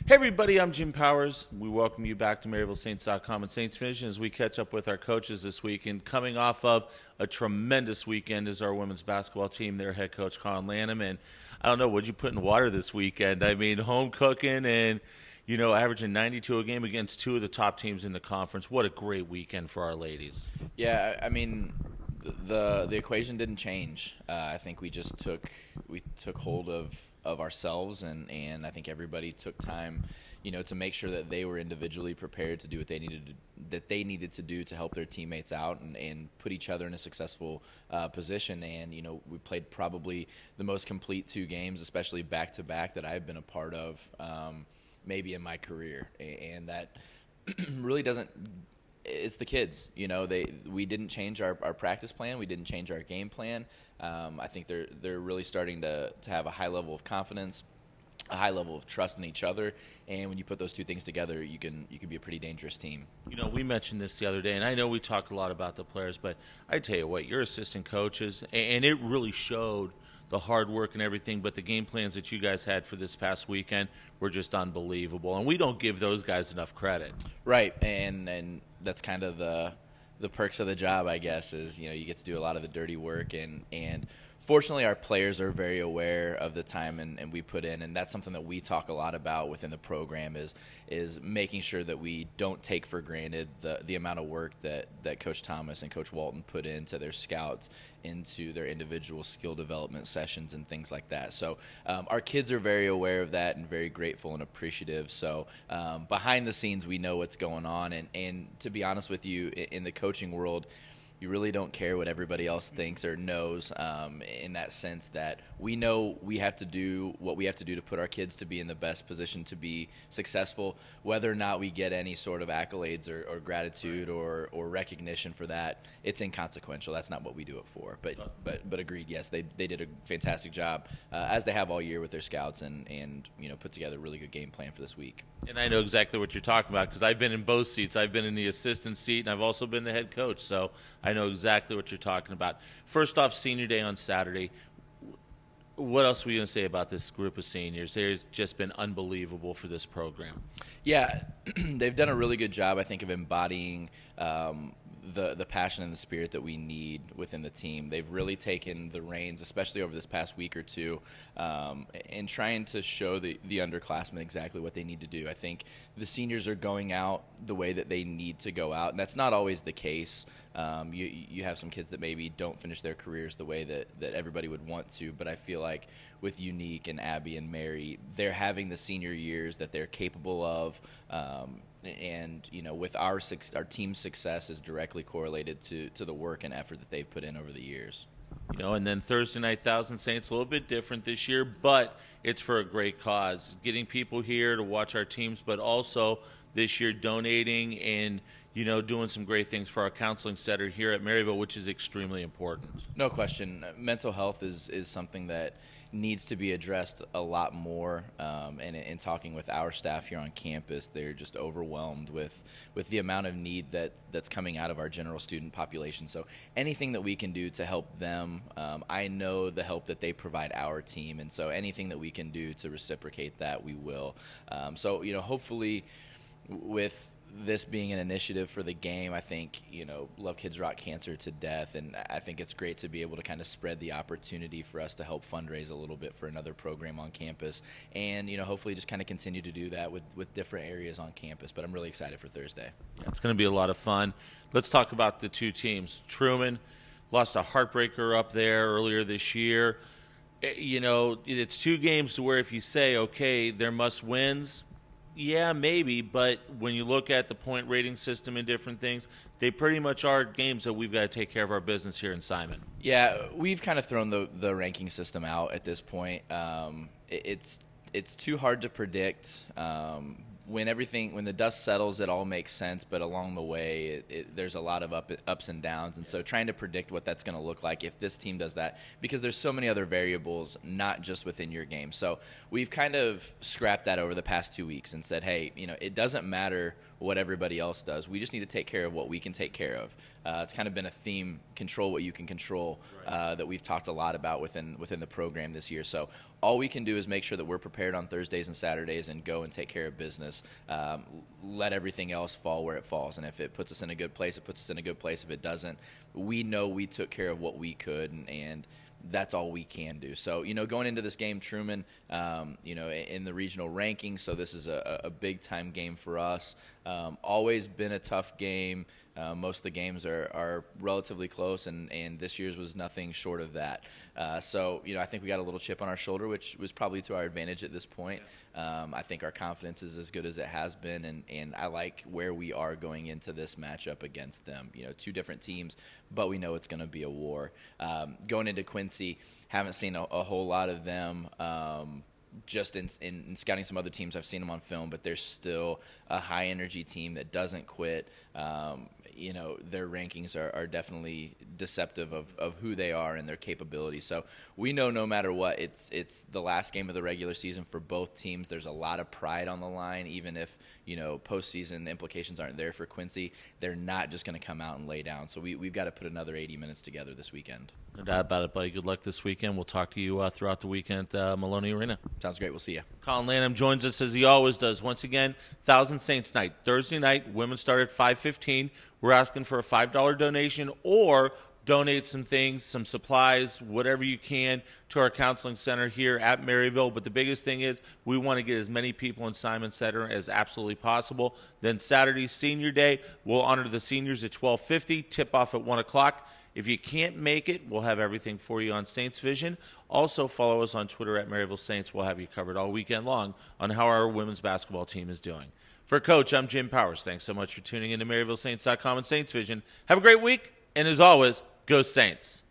Hey everybody, I'm Jim Powers. We welcome you back to MaryvilleSaints.com and Saints Vision as we catch up with our coaches this week. And coming off of a tremendous weekend is our women's basketball team, their head coach, Collin Lanam. And I don't know, what'd you put in water this weekend? I mean, home cooking and, averaging 92 a game against two of the top teams in the conference. What a great weekend for our ladies. Yeah, I mean, the equation didn't change. I think we took hold of ourselves, and I think everybody took time, to make sure that they were individually prepared to do what they needed to do to help their teammates out and put each other in a successful position. And we played probably the most complete two games, especially back to back, that I've been a part of, maybe in my career, and that really doesn't. It's the kids, we didn't change our practice plan. We didn't change our game plan. I think they're really starting to have a high level of confidence, a high level of trust in each other. And when you put those two things together, you can be a pretty dangerous team. We mentioned this the other day, and I know we talked a lot about the players, but I tell you what, you're assistant coaches, and it really showed the hard work and everything, but the game plans that you guys had for this past weekend were just unbelievable, and we don't give those guys enough credit. Right, and that's kind of the perks of the job, I guess, is you get to do a lot of the dirty work, and fortunately our players are very aware of the time and we put in, and that's something that we talk a lot about within the program is making sure that we don't take for granted the amount of work that Coach Thomas and Coach Walton put into their scouts, into their individual skill development sessions and things like that. So our kids are very aware of that and very grateful and appreciative. So behind the scenes, we know what's going on. And to be honest with you, in the coaching world, you really don't care what everybody else thinks or knows, in that sense that we know we have to do what we have to do to put our kids to be in the best position to be successful. Whether or not we get any sort of accolades or gratitude or recognition for that, it's inconsequential. That's not what we do it for. But agreed, yes, they did a fantastic job, as they have all year with their scouts and put together a really good game plan for this week. And I know exactly what you're talking about because I've been in both seats. I've been in the assistant seat, and I've also been the head coach, so I know exactly what you're talking about. First off, Senior Day on Saturday. What else are we going to say about this group of seniors? They've just been unbelievable for this program. Yeah, they've done a really good job, I think, of embodying the passion and the spirit that we need within the team. They've really taken the reins, especially over this past week or two, and trying to show the underclassmen exactly what they need to do. I think the seniors are going out the way that they need to go out, and that's not always the case. You have some kids that maybe don't finish their careers the way that everybody would want to, but I feel like with Unique and Abby and Mary, they're having the senior years that they're capable of, and with our team's success is directly correlated to the work and effort that they've put in over the years. And then Thursday night, Thousand Saints, a little bit different this year, but it's for a great cause. Getting people here to watch our teams, but also this year donating and doing some great things for our counseling center here at Maryville, which is extremely important. No question. Mental health is something that needs to be addressed a lot more. And in talking with our staff here on campus, they're just overwhelmed with the amount of need that's coming out of our general student population. So anything that we can do to help them, I know the help that they provide our team. And so anything that we can do to reciprocate that, we will. So hopefully with this being an initiative for the game, I think, Love Kids Rock Cancer to Death, and I think it's great to be able to kind of spread the opportunity for us to help fundraise a little bit for another program on campus, and, hopefully just kind of continue to do that with different areas on campus. But I'm really excited for Thursday. Yeah, it's going to be a lot of fun. Let's talk about the two teams. Truman lost a heartbreaker up there earlier this year. It's two games to where if you say, okay, they're must-wins, yeah, maybe, but when you look at the point rating system and different things, they pretty much are games that we've got to take care of our business here in Simon. Yeah, we've kind of thrown the ranking system out at this point. It's too hard to predict when the dust settles, it all makes sense. But along the way, there's a lot of ups and downs. And so trying to predict what that's going to look like if this team does that, because there's so many other variables, not just within your game. So we've kind of scrapped that over the past 2 weeks and said, hey, it doesn't matter what everybody else does. We just need to take care of what we can take care of. It's kind of been a theme, control what you can control, that we've talked a lot about within the program this year. So all we can do is make sure that we're prepared on Thursdays and Saturdays and go and take care of business. Let everything else fall where it falls. And if it puts us in a good place, it puts us in a good place. If it doesn't, we know we took care of what we could, and that's all we can do. So, going into this game, Truman, in the regional rankings, so this is a big-time game for us. Always been a tough game. Most of the games are relatively close, and this year's was nothing short of that. So, I think we got a little chip on our shoulder, which was probably to our advantage at this point. I think our confidence is as good as it has been, and I like where we are going into this matchup against them. Two different teams, but we know it's going to be a war. Going into Quincy, haven't seen a whole lot of them. Just in scouting some other teams, I've seen them on film, but they're still a high-energy team that doesn't quit. Their rankings are definitely deceptive of who they are and their capabilities. So we know no matter what, it's the last game of the regular season for both teams. There's a lot of pride on the line, even if postseason implications aren't there for Quincy. They're not just going to come out and lay down. So we've got to put another 80 minutes together this weekend. No doubt about it, buddy. Good luck this weekend. We'll talk to you throughout the weekend at Maloney Arena. Sounds great. We'll see you. Collin Lanam joins us as he always does. Once again, Thousand Saints night. Thursday night, women start at 5:15. We're asking for a $5 donation or donate some things, some supplies, whatever you can to our counseling center here at Maryville. But the biggest thing is we want to get as many people in Simon Center as absolutely possible. Then Saturday, Senior Day, we'll honor the seniors at 12:50, tip off at 1 o'clock. If you can't make it, we'll have everything for you on Saints Vision. Also, follow us on Twitter at Maryville Saints. We'll have you covered all weekend long on how our women's basketball team is doing. For Coach, I'm Jim Powers. Thanks so much for tuning in to MaryvilleSaints.com and Saints Vision. Have a great week, and as always, go Saints.